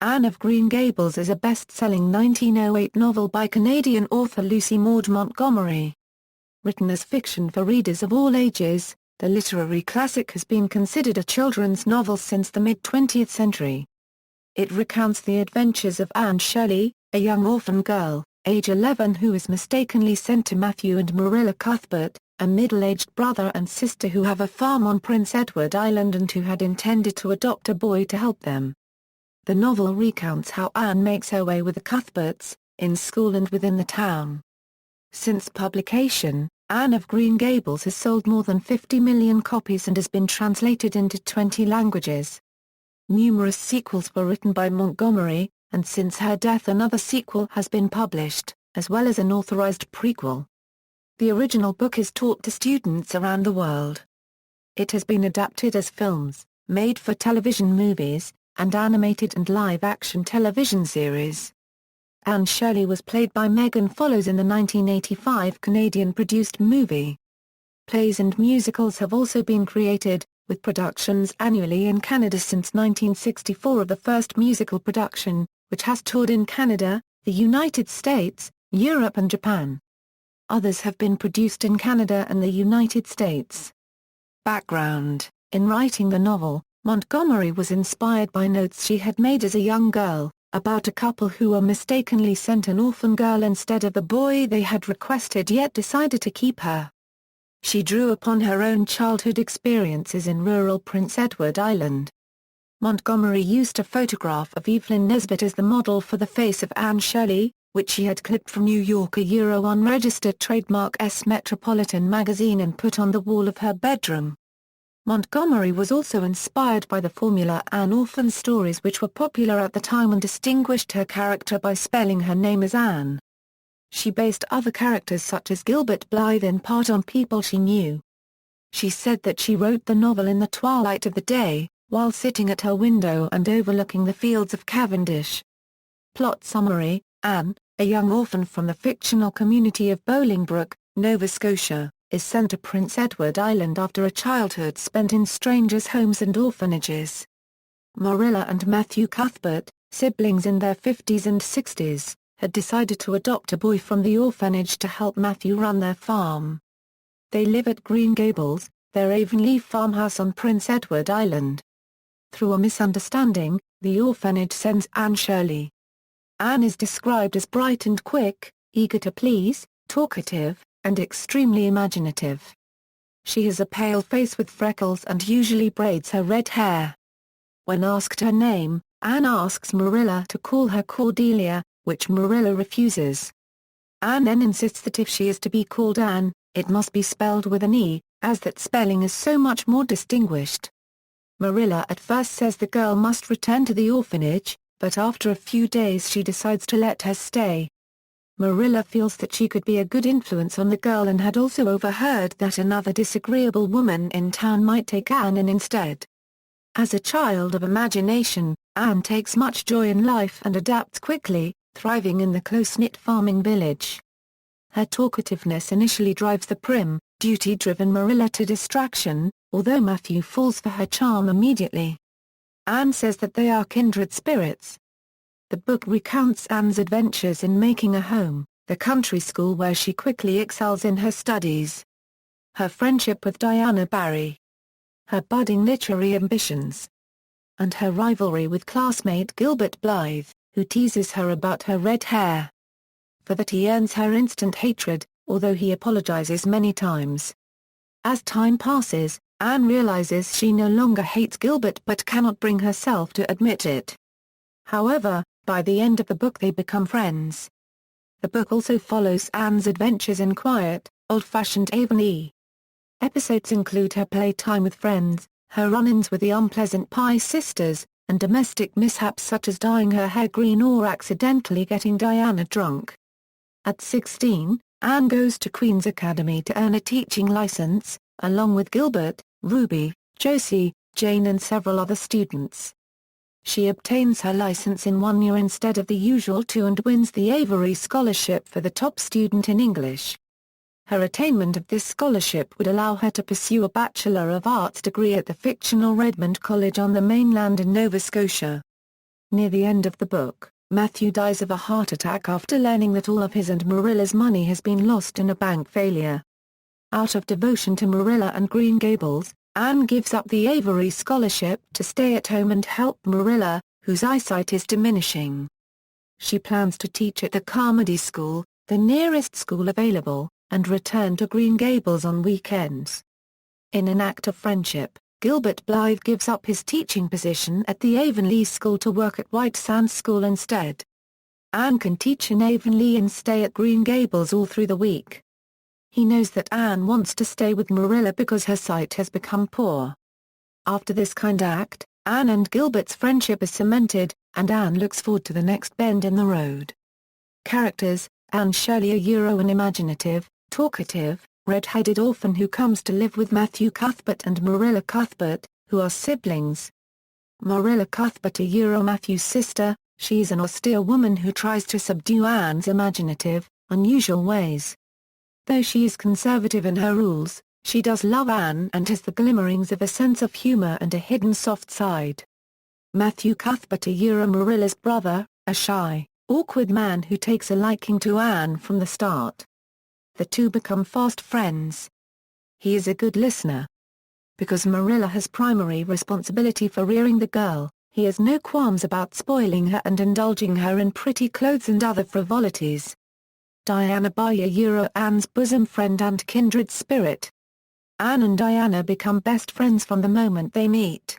Anne of Green Gables is a best-selling 1908 novel by Canadian author Lucy Maud Montgomery. Written as fiction for readers of all ages, the literary classic has been considered a children's novel since the mid-20th century. It recounts the adventures of Anne Shirley, a young orphan girl, age 11, who is mistakenly sent to Matthew and Marilla Cuthbert, a middle-aged brother and sister who have a farm on Prince Edward Island and who had intended to adopt a boy to help them. The novel recounts how Anne makes her way with the Cuthberts, in school and within the town. Since publication, Anne of Green Gables has sold more than 50 million copies and has been translated into 20 languages. Numerous sequels were written by Montgomery, and since her death another sequel has been published, as well as an authorized prequel. The original book is taught to students around the world. It has been adapted as films, made-for-television movies, and animated and live-action television series. Anne Shirley was played by Megan Follows in the 1985 Canadian-produced movie. Plays and musicals have also been created, with productions annually in Canada since 1964 of the first musical production, which has toured in Canada, the United States, Europe and Japan. Others have been produced in Canada and the United States. Background: in writing the novel, Montgomery was inspired by notes she had made as a young girl, about a couple who were mistakenly sent an orphan girl instead of the boy they had requested yet decided to keep her. She drew upon her own childhood experiences in rural Prince Edward Island. Montgomery used a photograph of Evelyn Nesbit as the model for the face of Anne Shirley, which she had clipped from New York unregistered trademark S Metropolitan magazine and put on the wall of her bedroom. Montgomery was also inspired by the Formula Anne orphan stories which were popular at the time and distinguished her character by spelling her name as Anne. She based other characters such as Gilbert Blythe in part on people she knew. She said that she wrote the novel in the twilight of the day, while sitting at her window and overlooking the fields of Cavendish. Plot summary: Anne, a young orphan from the fictional community of Bolingbroke, Nova Scotia, is sent to Prince Edward Island after a childhood spent in strangers' homes and orphanages. Marilla and Matthew Cuthbert, siblings in their 50s and 60s, had decided to adopt a boy from the orphanage to help Matthew run their farm. They live at Green Gables, their Avonlea farmhouse on Prince Edward Island. Through a misunderstanding, the orphanage sends Anne Shirley. Anne is described as bright and quick, eager to please, talkative, and extremely imaginative. She has a pale face with freckles and usually braids her red hair. When asked her name, Anne asks Marilla to call her Cordelia, which Marilla refuses. Anne then insists that if she is to be called Anne, it must be spelled with an E, as that spelling is so much more distinguished. Marilla at first says the girl must return to the orphanage, but after a few days she decides to let her stay. Marilla feels that she could be a good influence on the girl and had also overheard that another disagreeable woman in town might take Anne in instead. As a child of imagination, Anne takes much joy in life and adapts quickly, thriving in the close-knit farming village. Her talkativeness initially drives the prim, duty-driven Marilla to distraction, although Matthew falls for her charm immediately. Anne says that they are kindred spirits. The book recounts Anne's adventures in making a home, the country school where she quickly excels in her studies, her friendship with Diana Barry, her budding literary ambitions, and her rivalry with classmate Gilbert Blythe, who teases her about her red hair. For that he earns her instant hatred, although he apologizes many times. As time passes, Anne realizes she no longer hates Gilbert but cannot bring herself to admit it. However, by the end of the book they become friends. The book also follows Anne's adventures in quiet, old-fashioned Avonlea. Episodes include her playtime with friends, her run-ins with the unpleasant Pye sisters, and domestic mishaps such as dyeing her hair green or accidentally getting Diana drunk. At 16, Anne goes to Queen's Academy to earn a teaching license, along with Gilbert, Ruby, Josie, Jane and several other students. She obtains her license in 1 year instead of the usual 2 and wins the Avery Scholarship for the top student in English. Her attainment of this scholarship would allow her to pursue a Bachelor of Arts degree at the fictional Redmond College on the mainland in Nova Scotia. Near the end of the book, Matthew dies of a heart attack after learning that all of his and Marilla's money has been lost in a bank failure. Out of devotion to Marilla and Green Gables, Anne gives up the Avery scholarship to stay at home and help Marilla, whose eyesight is diminishing. She plans to teach at the Carmody School, the nearest school available, and return to Green Gables on weekends. In an act of friendship, Gilbert Blythe gives up his teaching position at the Avonlea School to work at White Sands School instead. Anne can teach in Avonlea and stay at Green Gables all through the week. He knows that Anne wants to stay with Marilla because her sight has become poor. After this kind act, Anne and Gilbert's friendship is cemented, and Anne looks forward to the next bend in the road. Characters: Anne Shirley, an imaginative, talkative, red-headed orphan who comes to live with Matthew Cuthbert and Marilla Cuthbert, who are siblings. Marilla Cuthbert, Matthew's sister, she is an austere woman who tries to subdue Anne's imaginative, unusual ways. Though she is conservative in her rules, she does love Anne and has the glimmerings of a sense of humor and a hidden soft side. Matthew Cuthbert, Marilla's brother, a shy, awkward man who takes a liking to Anne from the start. The two become fast friends. He is a good listener. Because Marilla has primary responsibility for rearing the girl, he has no qualms about spoiling her and indulging her in pretty clothes and other frivolities. Diana Baya, Anne's bosom friend and kindred spirit. Anne and Diana become best friends from the moment they meet.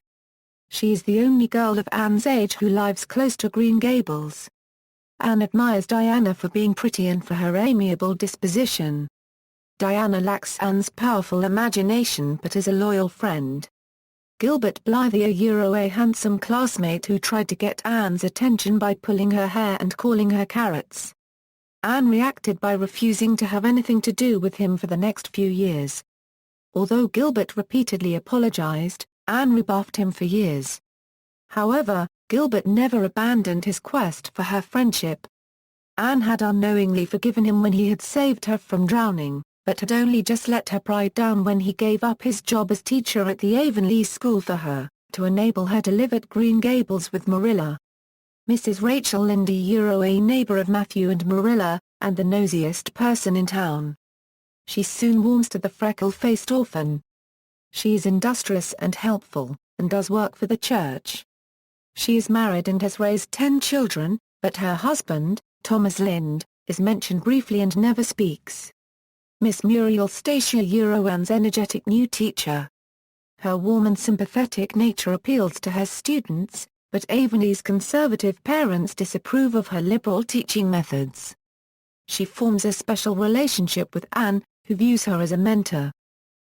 She is the only girl of Anne's age who lives close to Green Gables. Anne admires Diana for being pretty and for her amiable disposition. Diana lacks Anne's powerful imagination but is a loyal friend. Gilbert Blythe, a handsome classmate who tried to get Anne's attention by pulling her hair and calling her carrots. Anne reacted by refusing to have anything to do with him for the next few years. Although Gilbert repeatedly apologized, Anne rebuffed him for years. However, Gilbert never abandoned his quest for her friendship. Anne had unknowingly forgiven him when he had saved her from drowning, but had only just let her pride down when he gave up his job as teacher at the Avonlea School for her, to enable her to live at Green Gables with Marilla. Mrs. Rachel Lindy, a neighbor of Matthew and Marilla, and the nosiest person in town. She soon warms to the freckle-faced orphan. She is industrious and helpful, and does work for the church. She is married and has raised 10 children, but her husband, Thomas Lind, is mentioned briefly and never speaks. Miss Muriel Stacia, Anne's energetic new teacher. Her warm and sympathetic nature appeals to her students, but Avonlea's conservative parents disapprove of her liberal teaching methods. She forms a special relationship with Anne, who views her as a mentor.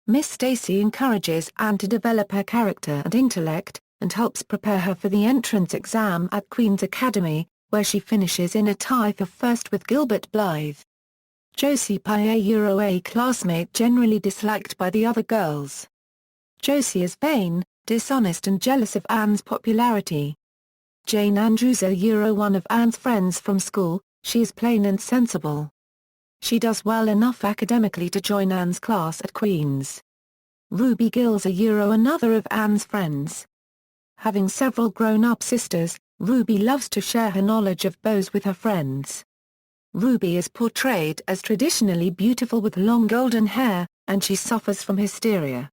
Miss Stacy encourages Anne to develop her character and intellect, and helps prepare her for the entrance exam at Queen's Academy, where she finishes in a tie for first with Gilbert Blythe. Josie Pye, a classmate generally disliked by the other girls. Josie is vain, dishonest and jealous of Anne's popularity. Jane Andrews, one of Anne's friends from school, she is plain and sensible. She does well enough academically to join Anne's class at Queen's. Ruby Gills, another of Anne's friends. Having several grown-up sisters, Ruby loves to share her knowledge of bows with her friends. Ruby is portrayed as traditionally beautiful with long golden hair, and she suffers from hysteria.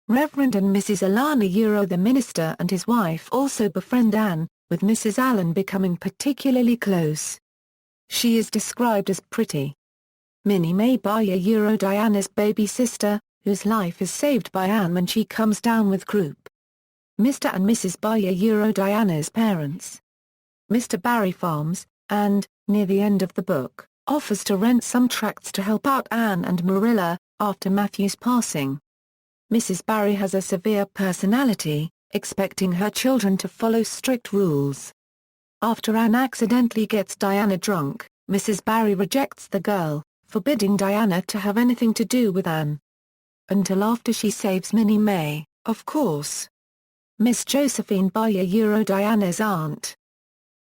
Reverend and Mrs. Alana, the minister and his wife also befriend Anne, with Mrs. Allen becoming particularly close. She is described as pretty. Minnie May Baya, Diana's baby sister, whose life is saved by Anne when she comes down with croup. Mr. and Mrs. Baya, Diana's parents. Mr. Barry farms, and, near the end of the book, offers to rent some tracts to help out Anne and Marilla, after Matthew's passing. Mrs. Barry has a severe personality, expecting her children to follow strict rules. After Anne accidentally gets Diana drunk, Mrs. Barry rejects the girl, forbidding Diana to have anything to do with Anne. Until after she saves Minnie May, of course. Miss Josephine Baya, Diana's aunt.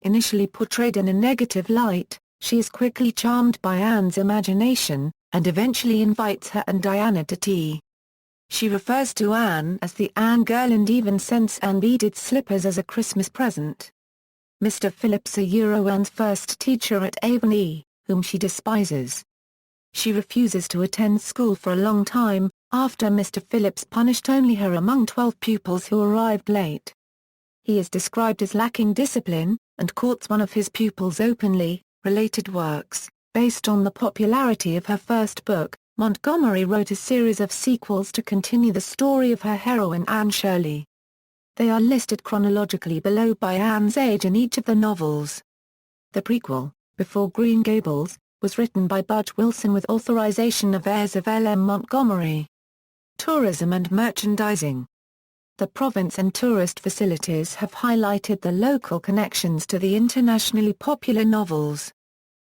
Initially portrayed in a negative light, she is quickly charmed by Anne's imagination, and eventually invites her and Diana to tea. She refers to Anne as the Anne girl and even sends Anne beaded slippers as a Christmas present. Mr. Phillips Anne's first teacher at Avonlea, whom she despises. She refuses to attend school for a long time, after Mr. Phillips punished only her among 12 pupils who arrived late. He is described as lacking discipline, and courts one of his pupils openly. Related works. Based on the popularity of her first book, Montgomery wrote a series of sequels to continue the story of her heroine Anne Shirley. They are listed chronologically below by Anne's age in each of the novels. The prequel, Before Green Gables, was written by Budge Wilson with authorization of heirs of L. M. Montgomery. Tourism and merchandising. The province and tourist facilities have highlighted the local connections to the internationally popular novels.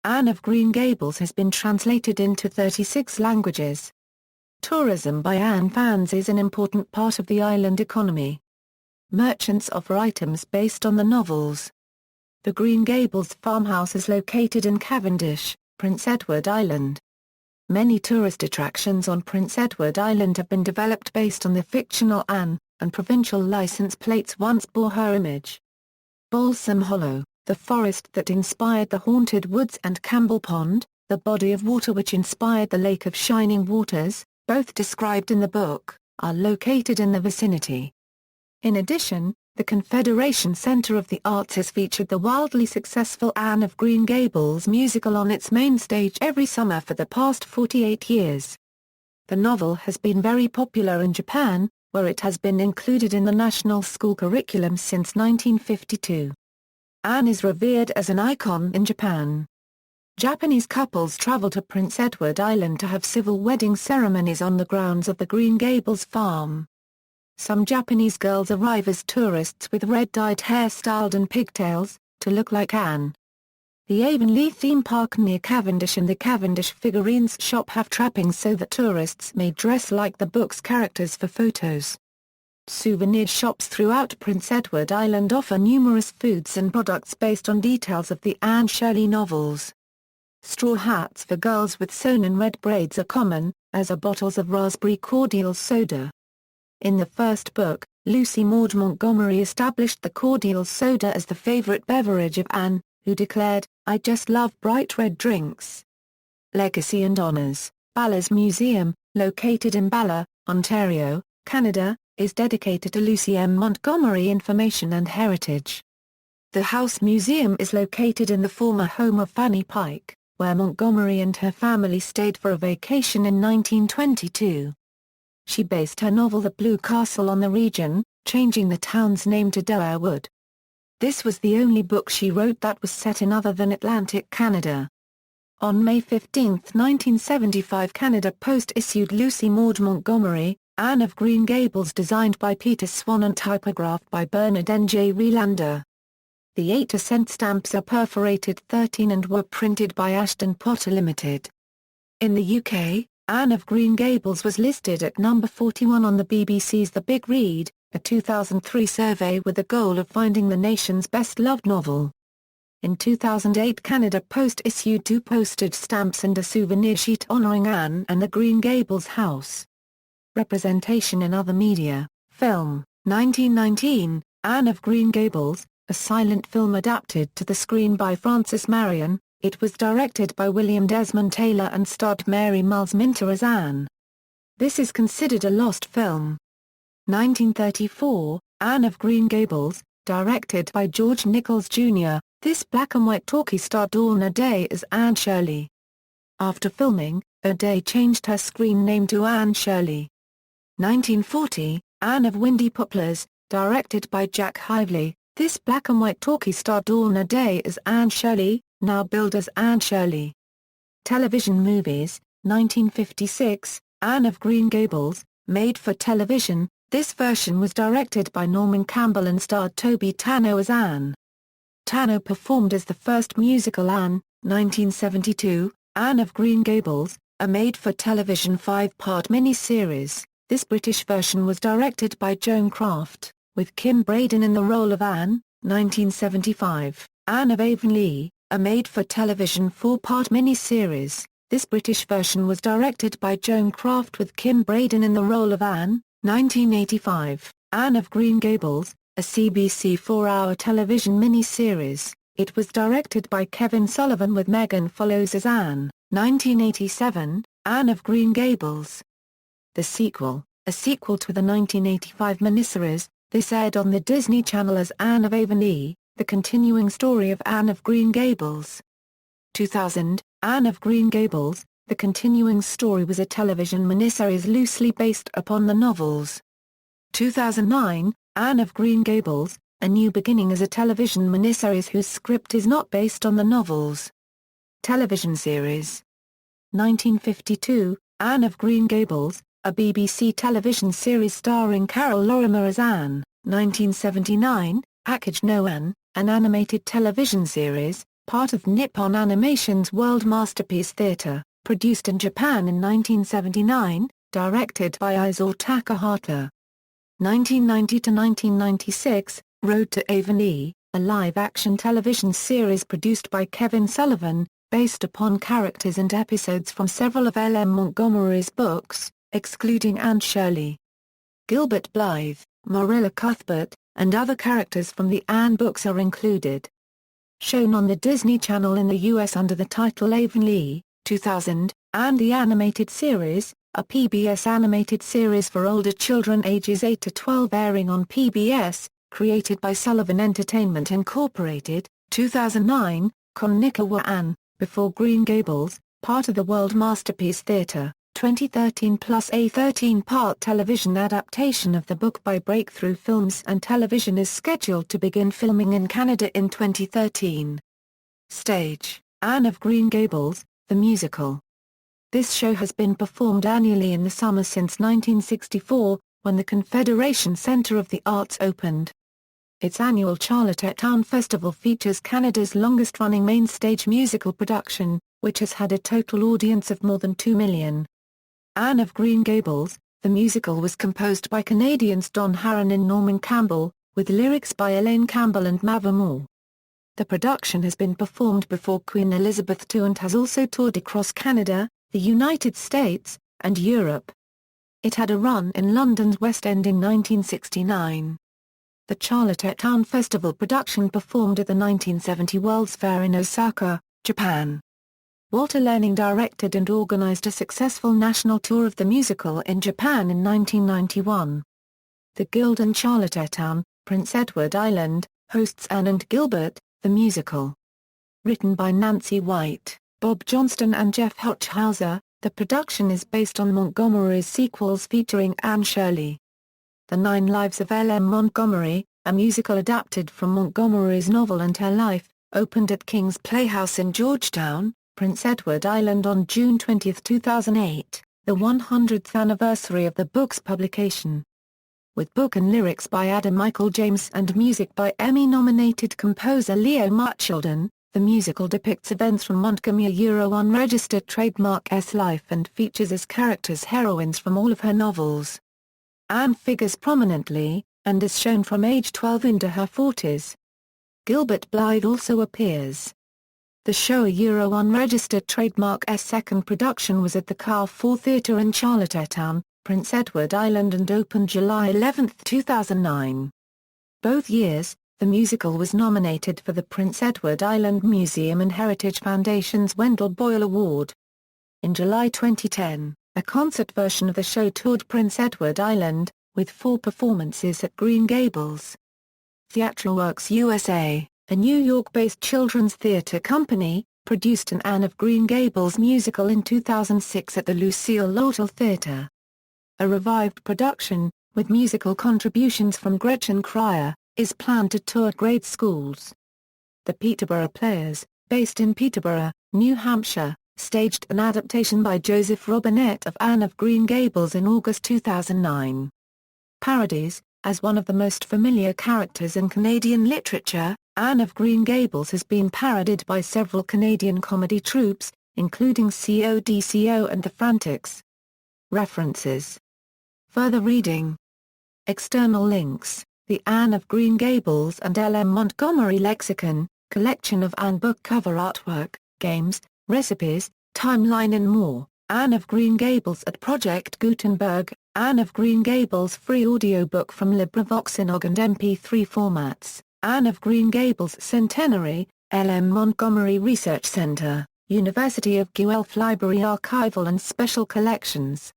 Anne of Green Gables has been translated into 36 languages. Tourism by Anne fans is an important part of the island economy. Merchants offer items based on the novels. The Green Gables farmhouse is located in Cavendish, Prince Edward Island. Many tourist attractions on Prince Edward Island have been developed based on the fictional Anne, and provincial license plates once bore her image. Balsam Hollow, the forest that inspired the Haunted Woods, and Campbell Pond, the body of water which inspired the Lake of Shining Waters, both described in the book, are located in the vicinity. In addition, the Confederation Center of the Arts has featured the wildly successful Anne of Green Gables musical on its main stage every summer for the past 48 years. The novel has been very popular in Japan, where it has been included in the national school curriculum since 1952. Anne is revered as an icon in Japan. Japanese couples travel to Prince Edward Island to have civil wedding ceremonies on the grounds of the Green Gables farm. Some Japanese girls arrive as tourists with red-dyed hair styled and pigtails, to look like Anne. The Avonlea theme park near Cavendish and the Cavendish figurines shop have trappings so that tourists may dress like the book's characters for photos. Souvenir shops throughout Prince Edward Island offer numerous foods and products based on details of the Anne Shirley novels. Straw hats for girls with sewn-in red braids are common, as are bottles of raspberry cordial soda. In the first book, Lucy Maud Montgomery established the cordial soda as the favorite beverage of Anne, who declared, "I just love bright red drinks." Legacy and Honors. Balla's Museum, located in Balla, Ontario, Canada, is dedicated to Lucy M. Montgomery information and heritage. The House Museum is located in the former home of Fanny Pike, where Montgomery and her family stayed for a vacation in 1922. She based her novel The Blue Castle on the region, changing the town's name to Doerwood. This was the only book she wrote that was set in other than Atlantic Canada. On May 15, 1975, Canada Post issued Lucy Maud Montgomery, Anne of Green Gables, designed by Peter Swan and typographed by Bernard N. J. Relander. The 8-cent stamps are perforated 13 and were printed by Ashton Potter Limited. In the UK, Anne of Green Gables was listed at number 41 on the BBC's The Big Read, a 2003 survey with the goal of finding the nation's best-loved novel. In 2008, Canada Post issued 2 postage stamps and a souvenir sheet honouring Anne and the Green Gables house. Representation in other media. Film, 1919, Anne of Green Gables, a silent film adapted to the screen by Francis Marion. It was directed by William Desmond Taylor and starred Mary Miles Minter as Anne. This is considered a lost film. 1934, Anne of Green Gables, directed by George Nichols Jr., this black-and-white talkie starred Dawn O'Day as Anne Shirley. After filming, O'Day changed her screen name to Anne Shirley. 1940, Anne of Windy Poplars, directed by Jack Hively, this black-and-white talkie starred Dawn O'Day as Anne Shirley, now billed as Anne Shirley. Television movies, 1956, Anne of Green Gables, made for television, this version was directed by Norman Campbell and starred Toby Tanno as Anne. Tanno performed as the first musical Anne, 1972, Anne of Green Gables, a made-for-television 5-part mini-series. This British version was directed by Joan Craft, with Kim Braden in the role of Anne, 1975, Anne of Avonlea, a made-for-television 4-part mini-series. This British version was directed by Joan Craft with Kim Braden in the role of Anne, 1985, Anne of Green Gables, a CBC 4-hour television miniseries. It was directed by Kevin Sullivan with Megan Follows as Anne. 1987, Anne of Green Gables. The sequel, a sequel to the 1985 miniseries, this aired on the Disney Channel as Anne of Avonlea, the continuing story of Anne of Green Gables. 2000, Anne of Green Gables, the continuing story was a television miniseries loosely based upon the novels. 2009, Anne of Green Gables, A New Beginning is a television miniseries whose script is not based on the novels. Television series. 1952, Anne of Green Gables, a BBC television series starring Carol Lorimer as Anne. 1979, Package No Anne, an animated television series, part of Nippon Animation's World Masterpiece Theatre, produced in Japan in 1979, directed by Isao Takahata. 1990 to 1996, Road to Avonlea, a live-action television series produced by Kevin Sullivan, based upon characters and episodes from several of L. M. Montgomery's books, excluding Anne Shirley, Gilbert Blythe, Marilla Cuthbert, and other characters from the Anne books are included. Shown on the Disney Channel in the U.S. under the title Avonlea, 2000, and the Animated Series, a PBS animated series for older children ages 8 to 12 airing on PBS, created by Sullivan Entertainment Incorporated, 2009, Konnichiwa Anne, Before Green Gables, part of the World Masterpiece Theatre, 2013 plus a 13-part television adaptation of the book by Breakthrough Films and Television is scheduled to begin filming in Canada in 2013. Stage, Anne of Green Gables, the musical. This show has been performed annually in the summer since 1964, when the Confederation Centre of the Arts opened. Its annual Charlottetown Festival features Canada's longest-running main-stage musical production, which has had a total audience of more than 2 million. Anne of Green Gables, the musical was composed by Canadians Don Harron and Norman Campbell, with lyrics by Elaine Campbell and Mavor Moore. The production has been performed before Queen Elizabeth II and has also toured across Canada, the United States, and Europe. It had a run in London's West End in 1969. The Charlottetown Festival production performed at the 1970 World's Fair in Osaka, Japan. Walter Learning directed and organized a successful national tour of the musical in Japan in 1991. The Guild in Charlottetown, Prince Edward Island, hosts Anne and Gilbert, the musical. Written by Nancy White, Bob Johnston and Jeff Hochhauser, the production is based on Montgomery's sequels featuring Anne Shirley. The 9 Lives of L. M. Montgomery, a musical adapted from Montgomery's novel and her life, opened at King's Playhouse in Georgetown, Prince Edward Island on June 20, 2008, the 100th anniversary of the book's publication. With book and lyrics by Adam Michael James and music by Emmy-nominated composer Leo Marchildon, the musical depicts events from Montgomery's unregistered trademark's life and features as characters heroines from all of her novels. Anne figures prominently, and is shown from age 12 into her 40s. Gilbert Blythe also appears. The show unregistered trademark's second production was at the Carrefour Theatre in Charlottetown, Prince Edward Island and opened July 11, 2009. Both years, the musical was nominated for the Prince Edward Island Museum and Heritage Foundation's Wendell Boyle Award. In July 2010, a concert version of the show toured Prince Edward Island, with 4 performances at Green Gables. Theatralworks USA, a New York-based children's theater company, produced an Anne of Green Gables musical in 2006 at the Lucille Lortel Theater. A revived production, with musical contributions from Gretchen Cryer, is planned to tour grade schools. The Peterborough Players, based in Peterborough, New Hampshire, staged an adaptation by Joseph Robinette of Anne of Green Gables in August 2009. Parodies. As one of the most familiar characters in Canadian literature, Anne of Green Gables has been parodied by several Canadian comedy troupes, including CODCO and The Frantics. References. Further reading. External links. The Anne of Green Gables and L. M. Montgomery Lexicon, collection of Anne book cover artwork, games, recipes, timeline and more. Anne of Green Gables at Project Gutenberg, Anne of Green Gables free audiobook from LibriVox in OGG and MP3 formats, Anne of Green Gables Centenary, L.M. Montgomery Research Center, University of Guelph Library Archival and Special Collections.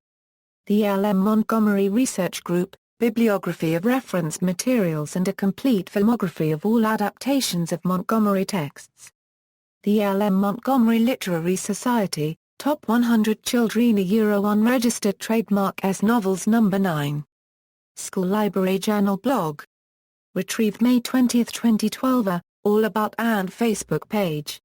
The L.M. Montgomery Research Group, bibliography of reference materials and a complete filmography of all adaptations of Montgomery texts. The L.M. Montgomery Literary Society, Top 100 Children Unregistered Trademark S Novels No. 9. School Library Journal blog. Retrieved May 20, 2012. All About Anne Facebook page.